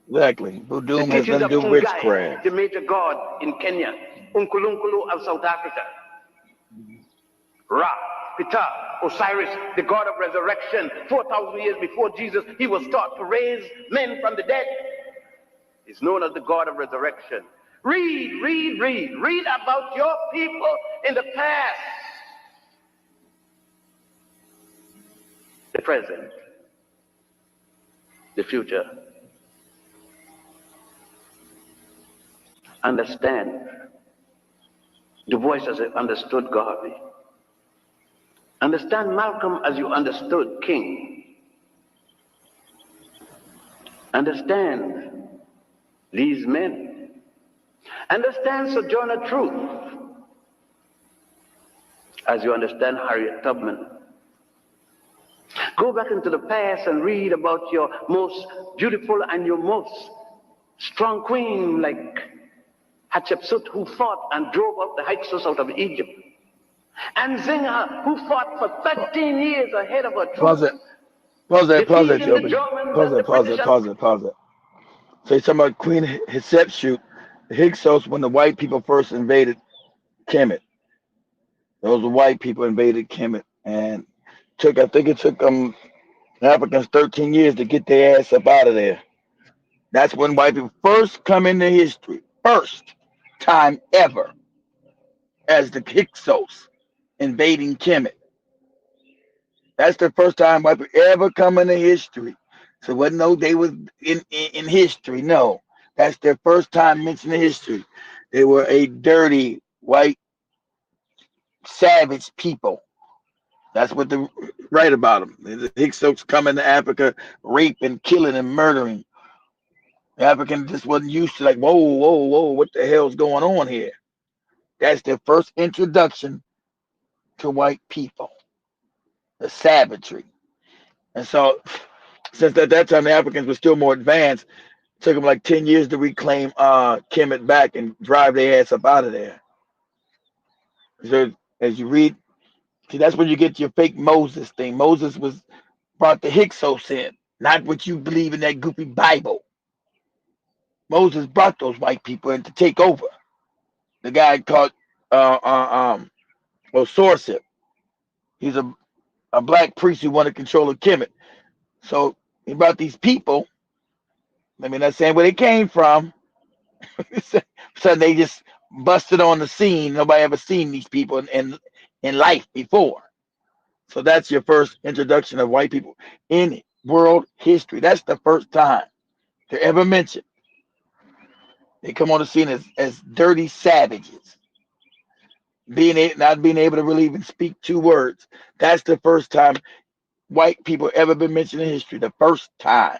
Exactly. The Voodoo has teachings nothing of to do with Ungai, witchcraft. the major god in Kenya, Unkulunkulu of South Africa, Ra, Ptah, Osiris, the god of resurrection. 4,000 years before Jesus, he was taught to raise men from the dead. He's known as the God of resurrection. Read about your people in the past, the present, the future. Understand Du Bois as he understood God. Understand Malcolm as you understood King. Understand these men. Understand Sojourner Truth as you understand Harriet Tubman. Go back into the past and read about your most beautiful and your most strong queen like Hatshepsut, who fought and drove up the Hyksos out of Egypt. And Zingha, who fought for 13 years ahead of her Pause it. troops, Pause that, defeating the Joby. Germans and the British. Pause it. So you're talking about Queen Hatshepsut, the Hyksos, when the white people first invaded Kemet. Those were white people invaded Kemet and I think it took Africans 13 years to get their ass up out of there. That's when white people first come into history. First time ever as the Hyksos invading Kemet. That's the first time white people ever come into history. So it wasn't no they was in history. No. That's their first time mentioned in history. They were a dirty, white, savage people. That's what they write about them. The Hyksos coming to Africa, raping, killing, and murdering. The African just wasn't used to like, whoa, what the hell's going on here? That's their first introduction to white people, the savagery. And so, since at that time the Africans were still more advanced, it took them like 10 years to reclaim Kemet back and drive their ass up out of there. So as you read, see, that's when you get your fake Moses thing. Moses was brought the Hyksos in, not what you believe in that goofy Bible. Moses brought those white people in to take over. The guy called Sorcerer. He's a black priest who wanted control of Kemet. So he brought these people. I mean, not saying where they came from. So they just busted on the scene. Nobody ever seen these people in life before. So that's your first introduction of white people in world history. That's the first time they're ever mentioned. They come on the scene as dirty savages, not being able to really even speak two words. That's the first time white people ever been mentioned in history. The first time.